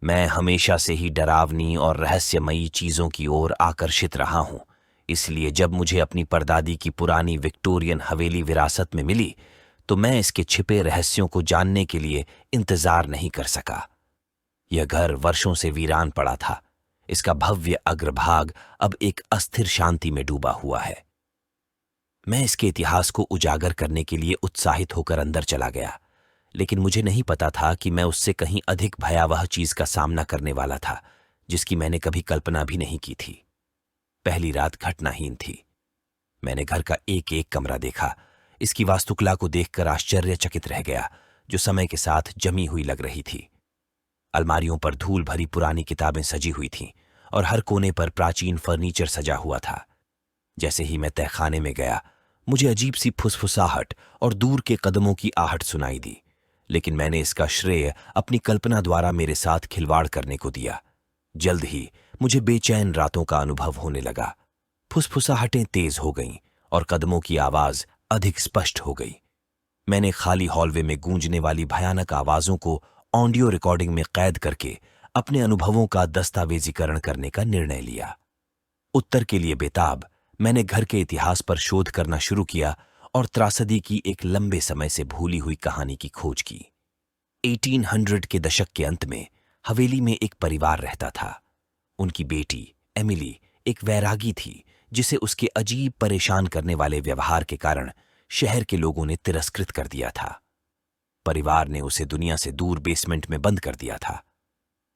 मैं हमेशा से ही डरावनी और रहस्यमयी चीजों की ओर आकर्षित रहा हूं, इसलिए जब मुझे अपनी परदादी की पुरानी विक्टोरियन हवेली विरासत में मिली तो मैं इसके छिपे रहस्यों को जानने के लिए इंतजार नहीं कर सका। यह घर वर्षों से वीरान पड़ा था। इसका भव्य अग्रभाग अब एक अस्थिर शांति में डूबा हुआ है। मैं इसके इतिहास को उजागर करने के लिए उत्साहित होकर अंदर चला गया, लेकिन मुझे नहीं पता था कि मैं उससे कहीं अधिक भयावह चीज का सामना करने वाला था, जिसकी मैंने कभी कल्पना भी नहीं की थी। पहली रात घटनाहीन थी। मैंने घर का एक एक कमरा देखा। इसकी वास्तुकला को देखकर आश्चर्यचकित रह गया, जो समय के साथ जमी हुई लग रही थी। अलमारियों पर धूल भरी पुरानी किताबें सजी हुई थीं और हर कोने पर प्राचीन फर्नीचर सजा हुआ था। जैसे ही मैं तहखाने में गया, मुझे अजीब सी फुसफुसाहट और दूर के कदमों की आहट सुनाई दी, लेकिन मैंने इसका श्रेय अपनी कल्पना द्वारा मेरे साथ खिलवाड़ करने को दिया। जल्द ही मुझे बेचैन रातों का अनुभव होने लगा। फुसफुसाहटें तेज हो गईं और कदमों की आवाज अधिक स्पष्ट हो गई। मैंने खाली हॉलवे में गूंजने वाली भयानक आवाजों को ऑडियो रिकॉर्डिंग में कैद करके अपने अनुभवों का दस्तावेजीकरण करने का निर्णय लिया। उत्तर के लिए बेताब मैंने घर के इतिहास पर शोध करना शुरू किया और त्रासदी की एक लंबे समय से भूली हुई कहानी की खोज की। 1800 के दशक के अंत में हवेली में एक परिवार रहता था। उनकी बेटी एमिली एक वैरागी थी, जिसे उसके अजीब परेशान करने वाले व्यवहार के कारण शहर के लोगों ने तिरस्कृत कर दिया था। परिवार ने उसे दुनिया से दूर बेसमेंट में बंद कर दिया था।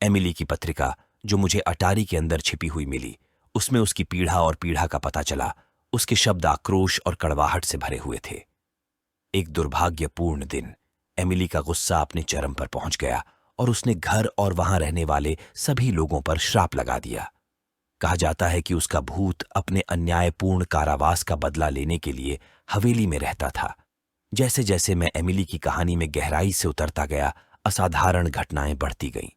एमिली की पत्रिका, जो मुझे अटारी के अंदर छिपी हुई मिली, उसमें उसकी पीढ़ा और पीढ़ा का पता चला। उसके शब्द आक्रोश और कड़वाहट से भरे हुए थे। एक दुर्भाग्यपूर्ण दिन एमिली का गुस्सा अपने चरम पर पहुंच गया और उसने घर और वहां रहने वाले सभी लोगों पर श्राप लगा दिया। कहा जाता है कि उसका भूत अपने अन्यायपूर्ण कारावास का बदला लेने के लिए हवेली में रहता था। जैसे जैसे मैं एमिली की कहानी में गहराई से उतरता गया, असाधारण घटनाएं बढ़ती गईं।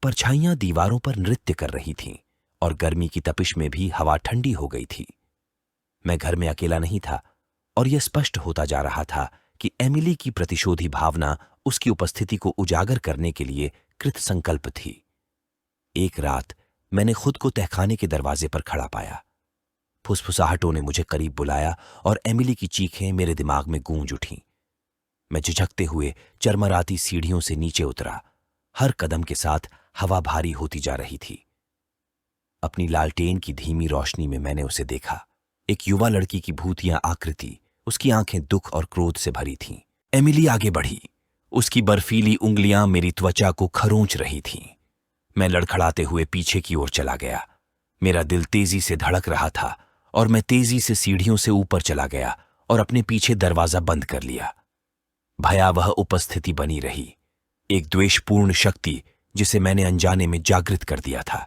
परछाइयां दीवारों पर नृत्य कर रही थीं और गर्मी की तपिश में भी हवा ठंडी हो गई थी। मैं घर में अकेला नहीं था और यह स्पष्ट होता जा रहा था कि एमिली की प्रतिशोधी भावना उसकी उपस्थिति को उजागर करने के लिए कृत संकल्प थी। एक रात मैंने खुद को तहखाने के दरवाजे पर खड़ा पाया। फुसफुसाहटों ने मुझे करीब बुलाया और एमिली की चीखें मेरे दिमाग में गूंज उठीं। मैं झिझकते हुए चरमराती सीढ़ियों से नीचे उतरा। हर कदम के साथ हवा भारी होती जा रही थी। अपनी लालटेन की धीमी रोशनी में मैंने उसे देखा। एक युवा लड़की की भूतिया आकृति। उसकी आंखें दुख और क्रोध से भरी थीं। एमिली आगे बढ़ी। उसकी बर्फीली उंगलियां मेरी त्वचा को खरोंच रही थीं। मैं लड़खड़ाते हुए पीछे की ओर चला गया। मेरा दिल तेजी से धड़क रहा था और मैं तेजी से सीढ़ियों से ऊपर चला गया और अपने पीछे दरवाजा बंद कर लिया। भयावह उपस्थिति बनी रही, एक द्वेषपूर्ण शक्ति जिसे मैंने अनजाने में जागृत कर दिया था।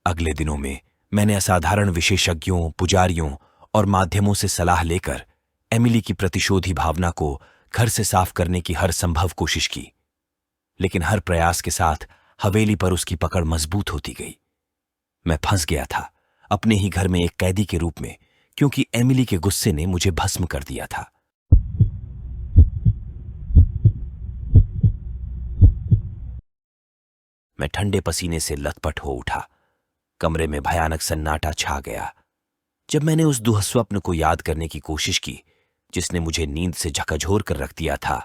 अगले दिनों में मैंने असाधारण विशेषज्ञों, पुजारियों और माध्यमों से सलाह लेकर एमिली की प्रतिशोधी भावना को घर से साफ करने की हर संभव कोशिश की, लेकिन हर प्रयास के साथ हवेली पर उसकी पकड़ मजबूत होती गई। मैं फंस गया था अपने ही घर में एक कैदी के रूप में, क्योंकि एमिली के गुस्से ने मुझे भस्म कर दिया था। मैं ठंडे पसीने से लथपथ हो उठा। कमरे में भयानक सन्नाटा छा गया। जब मैंने उस दुःस्वप्न को याद करने की कोशिश की जिसने मुझे नींद से झकझोर कर रख दिया था,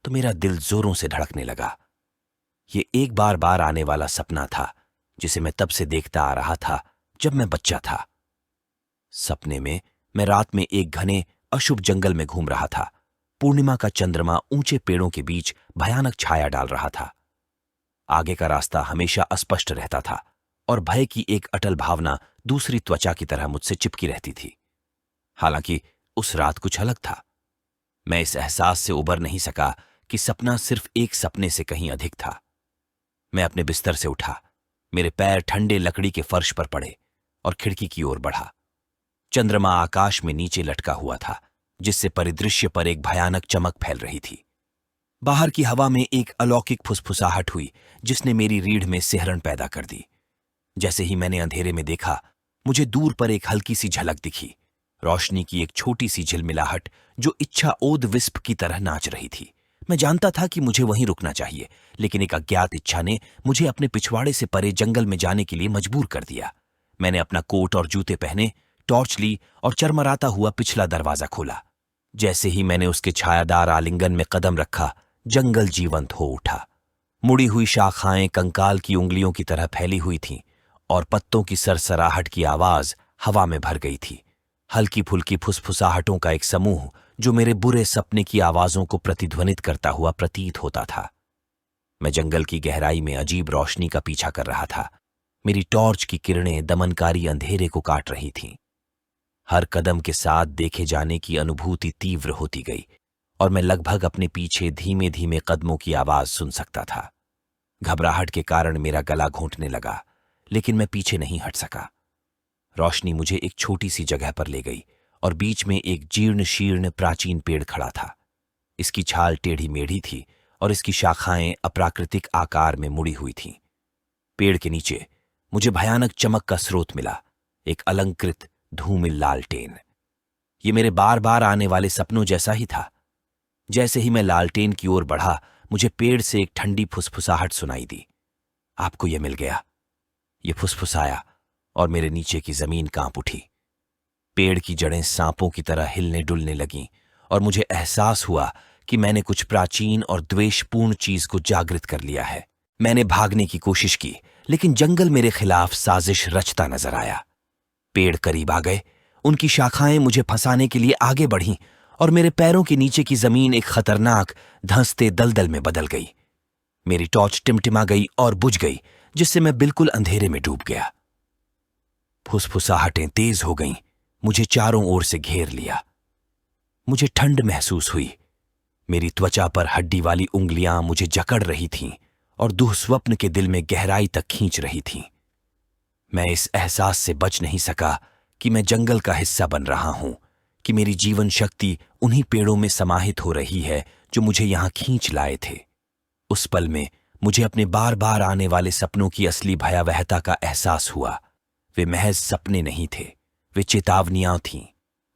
तो मेरा दिल जोरों से धड़कने लगा। ये एक बार बार आने वाला सपना था जिसे मैं तब से देखता आ रहा था जब मैं बच्चा था। सपने में मैं रात में एक घने अशुभ जंगल में घूम रहा था। पूर्णिमा का चंद्रमा ऊंचे पेड़ों के बीच भयानक छाया डाल रहा था। आगे का रास्ता हमेशा अस्पष्ट रहता था और भय की एक अटल भावना दूसरी त्वचा की तरह मुझसे चिपकी रहती थी। हालांकि उस रात कुछ अलग था। मैं इस एहसास से उबर नहीं सका कि सपना सिर्फ एक सपने से कहीं अधिक था। मैं अपने बिस्तर से उठा। मेरे पैर ठंडे लकड़ी के फर्श पर पड़े और खिड़की की ओर बढ़ा। चंद्रमा आकाश में नीचे लटका हुआ था, जिससे परिदृश्य पर एक भयानक चमक फैल रही थी। बाहर की हवा में एक अलौकिक फुसफुसाहट हुई जिसने मेरी रीढ़ में सिहरन पैदा कर दी। जैसे ही मैंने अंधेरे में देखा, मुझे दूर पर एक हल्की सी झलक दिखी। रोशनी की एक छोटी सी झिलमिलाहट जो इच्छा ओद विस्प की तरह नाच रही थी। मैं जानता था कि मुझे वहीं रुकना चाहिए, लेकिन एक अज्ञात इच्छा ने मुझे अपने पिछवाड़े से परे जंगल में जाने के लिए मजबूर कर दिया। मैंने अपना कोट और जूते पहने, टॉर्च ली और चरमराता हुआ पिछला दरवाजा खोला। जैसे ही मैंने उसके छायादार आलिंगन में कदम रखा, जंगल जीवंत हो उठा। मुड़ी हुई शाखाएं कंकाल की उंगलियों की तरह फैली हुई थीं और पत्तों की सरसराहट की आवाज हवा में भर गई थी। हल्की फुल्की फुसफुसाहटों का एक समूह जो मेरे बुरे सपने की आवाजों को प्रतिध्वनित करता हुआ प्रतीत होता था। मैं जंगल की गहराई में अजीब रोशनी का पीछा कर रहा था। मेरी टॉर्च की किरणें दमनकारी अंधेरे को काट रही थीं। हर कदम के साथ देखे जाने की अनुभूति तीव्र होती गई और मैं लगभग अपने पीछे धीमे धीमे कदमों की आवाज सुन सकता था। घबराहट के कारण मेरा गला घोंटने लगा, लेकिन मैं पीछे नहीं हट सका। रोशनी मुझे एक छोटी सी जगह पर ले गई और बीच में एक जीर्ण शीर्ण प्राचीन पेड़ खड़ा था। इसकी छाल टेढ़ी मेढ़ी थी और इसकी शाखाएं अप्राकृतिक आकार में मुड़ी हुई थीं। पेड़ के नीचे मुझे भयानक चमक का स्रोत मिला, एक अलंकृत धूमिल लालटेन। ये मेरे बार बार आने वाले सपनों जैसा ही था। जैसे ही मैं लालटेन की ओर बढ़ा, मुझे पेड़ से एक ठंडी फुसफुसाहट सुनाई दी। आपको यह मिल गया, ये फुसफुसाया और मेरे नीचे की जमीन कांप उठी। पेड़ की जड़ें सांपों की तरह हिलने डुलने लगीं और मुझे एहसास हुआ कि मैंने कुछ प्राचीन और द्वेषपूर्ण चीज को जागृत कर लिया है। मैंने भागने की कोशिश की, लेकिन जंगल मेरे खिलाफ साजिश रचता नजर आया। पेड़ करीब आ गए, उनकी शाखाएं मुझे फंसाने के लिए आगे बढ़ीं और मेरे पैरों के नीचे की जमीन एक खतरनाक धंसते दलदल में बदल गई। मेरी टॉर्च टिमटिमा गई और बुझ गई, जिससे मैं बिल्कुल अंधेरे में डूब गया। फुसफुसाहटें तेज हो गईं, मुझे चारों ओर से घेर लिया। मुझे ठंड महसूस हुई। मेरी त्वचा पर हड्डी वाली उंगलियां मुझे जकड़ रही थीं और दुःस्वप्न के दिल में गहराई तक खींच रही थीं। मैं इस एहसास से बच नहीं सका कि मैं जंगल का हिस्सा बन रहा हूं, कि मेरी जीवन शक्ति उन्हीं पेड़ों में समाहित हो रही है जो मुझे यहां खींच लाए थे। उस पल में मुझे अपने बार बार आने वाले सपनों की असली भयावहता का एहसास हुआ। वे महज सपने नहीं थे, वे चेतावनियां थीं।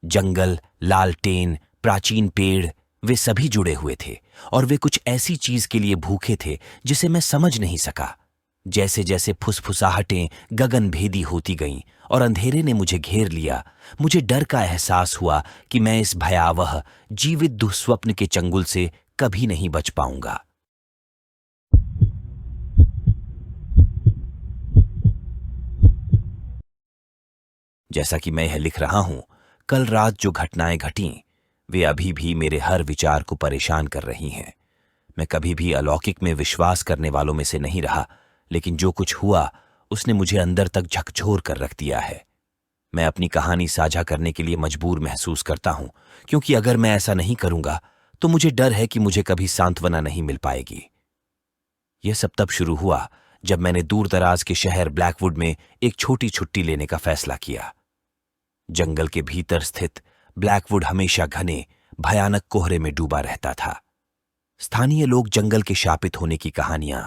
जंगल, लालटेन, प्राचीन पेड़, वे सभी जुड़े हुए थे और वे कुछ ऐसी चीज के लिए भूखे थे जिसे मैं समझ नहीं सका। जैसे जैसे फुसफुसाहटें गगन भेदी होती गईं और अंधेरे ने मुझे घेर लिया, मुझे डर का एहसास हुआ कि मैं इस भयावह जीवित दुःस्वप्न के चंगुल से कभी नहीं बच पाऊंगा। जैसा कि मैं यह लिख रहा हूं, कल रात जो घटनाएं घटीं, वे अभी भी मेरे हर विचार को परेशान कर रही हैं। मैं कभी भी अलौकिक में विश्वास करने वालों में से नहीं रहा, लेकिन जो कुछ हुआ उसने मुझे अंदर तक झकझोर कर रख दिया है। मैं अपनी कहानी साझा करने के लिए मजबूर महसूस करता हूं, क्योंकि अगर मैं ऐसा नहीं करूंगा तो मुझे डर है कि मुझे कभी सांत्वना नहीं मिल पाएगी। यह सब तब शुरू हुआ जब मैंने दूर दराज के शहर ब्लैकवुड में एक छोटी छुट्टी लेने का फैसला किया। जंगल के भीतर स्थित ब्लैकवुड हमेशा घने भयानक कोहरे में डूबा रहता था। स्थानीय लोग जंगल के शापित होने की कहानियां,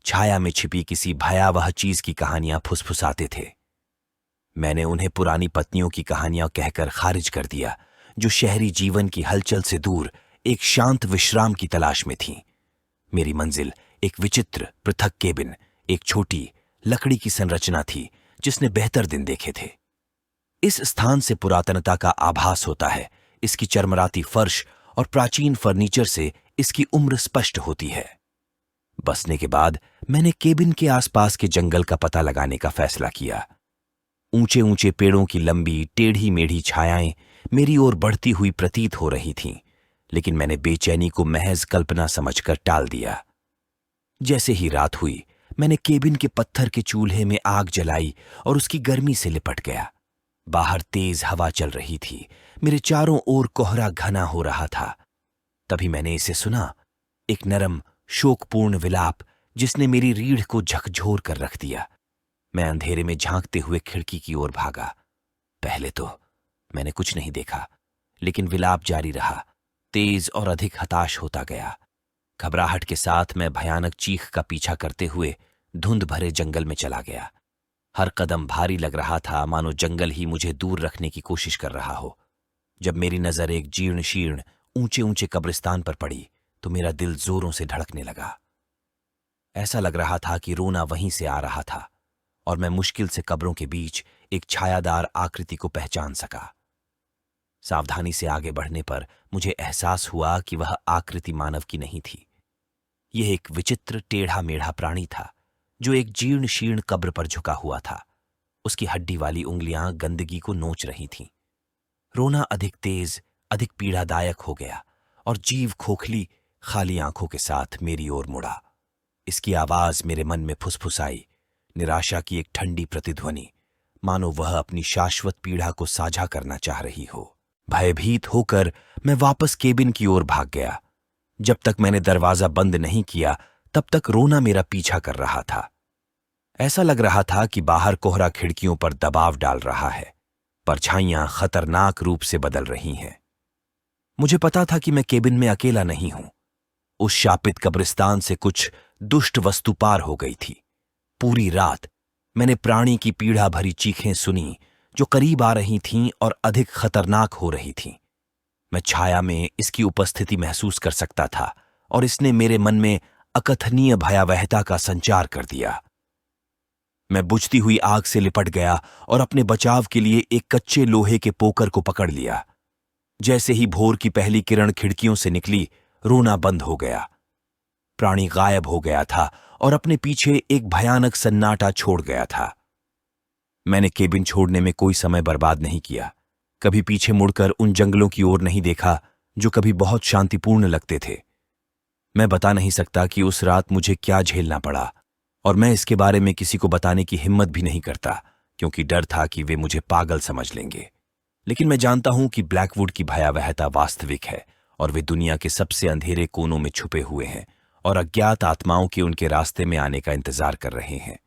छाया में छिपी किसी भयावह चीज की कहानियां फुसफुसाते थे। मैंने उन्हें पुरानी पत्नियों की कहानियां कहकर खारिज कर दिया, जो शहरी जीवन की हलचल से दूर एक शांत विश्राम की तलाश में थीं। मेरी मंजिल एक विचित्र पृथक केबिन, एक छोटी लकड़ी की संरचना थी जिसने बेहतर दिन देखे थे। इस स्थान से पुरातनता का आभास होता है। इसकी चरमराती फर्श और प्राचीन फर्नीचर से इसकी उम्र स्पष्ट होती है। बसने के बाद मैंने केबिन के आसपास के जंगल का पता लगाने का फैसला किया। ऊंचे ऊंचे पेड़ों की लंबी टेढ़ी मेढ़ी छायाएं मेरी ओर बढ़ती हुई प्रतीत हो रही थीं, लेकिन मैंने बेचैनी को महज कल्पना समझकर टाल दिया। जैसे ही रात हुई, मैंने केबिन के पत्थर के चूल्हे में आग जलाई और उसकी गर्मी से लिपट गया। बाहर तेज हवा चल रही थी, मेरे चारों ओर कोहरा घना हो रहा था। तभी मैंने इसे सुना, एक नरम शोकपूर्ण विलाप जिसने मेरी रीढ़ को झकझोर कर रख दिया। मैं अंधेरे में झांकते हुए खिड़की की ओर भागा। पहले तो मैंने कुछ नहीं देखा, लेकिन विलाप जारी रहा, तेज और अधिक हताश होता गया। घबराहट के साथ मैं भयानक चीख का पीछा करते हुए धुंध भरे जंगल में चला गया। हर कदम भारी लग रहा था, मानो जंगल ही मुझे दूर रखने की कोशिश कर रहा हो। जब मेरी नजर एक जीर्ण शीर्ण ऊंचे ऊंचे कब्रिस्तान पर पड़ी, तो मेरा दिल जोरों से धड़कने लगा। ऐसा लग रहा था कि रोना वहीं से आ रहा था और मैं मुश्किल से कब्रों के बीच एक छायादार आकृति को पहचान सका। सावधानी से आगे बढ़ने पर मुझे एहसास हुआ कि वह आकृति मानव की नहीं थी। यह एक विचित्र टेढ़ा मेढ़ा प्राणी था जो एक जीर्ण शीर्ण कब्र पर झुका हुआ था। उसकी हड्डी वाली उंगलियां गंदगी को नोच रही थीं। रोना अधिक तेज, अधिक पीड़ादायक हो गया और जीव खोखली, खाली आंखों के साथ मेरी ओर मुड़ा। इसकी आवाज मेरे मन में फुसफुसाई, निराशा की एक ठंडी प्रतिध्वनि, मानो वह अपनी शाश्वत पीड़ा को साझा करना चाह रही हो। भयभीत होकर मैं वापस केबिन की ओर भाग गया। जब तक मैंने दरवाजा बंद नहीं किया तब तक रोना मेरा पीछा कर रहा था। ऐसा लग रहा था कि बाहर कोहरा खिड़कियों पर दबाव डाल रहा है, परछाइयां खतरनाक रूप से बदल रही हैं। मुझे पता था कि मैं केबिन में अकेला नहीं हूं। उस शापित कब्रिस्तान से कुछ दुष्ट वस्तु पार हो गई थी। पूरी रात मैंने प्राणी की पीड़ा भरी चीखें सुनी जो करीब आ रही थीं और अधिक खतरनाक हो रही थीं। मैं छाया में इसकी उपस्थिति महसूस कर सकता था और इसने मेरे मन में अकथनीय भयावहता का संचार कर दिया। मैं बुझती हुई आग से लिपट गया और अपने बचाव के लिए एक कच्चे लोहे के पोकर को पकड़ लिया। जैसे ही भोर की पहली किरण खिड़कियों से निकली, रोना बंद हो गया। प्राणी गायब हो गया था और अपने पीछे एक भयानक सन्नाटा छोड़ गया था। मैंने केबिन छोड़ने में कोई समय बर्बाद नहीं किया। कभी पीछे मुड़कर उन जंगलों की ओर नहीं देखा जो कभी बहुत शांतिपूर्ण लगते थे। मैं बता नहीं सकता कि उस रात मुझे क्या झेलना पड़ा और मैं इसके बारे में किसी को बताने की हिम्मत भी नहीं करता, क्योंकि डर था कि वे मुझे पागल समझ लेंगे। लेकिन मैं जानता हूं कि ब्लैकवुड की भयावहता वास्तविक है और वे दुनिया के सबसे अंधेरे कोनों में छुपे हुए हैं और अज्ञात आत्माओं के उनके रास्ते में आने का इंतजार कर रहे हैं।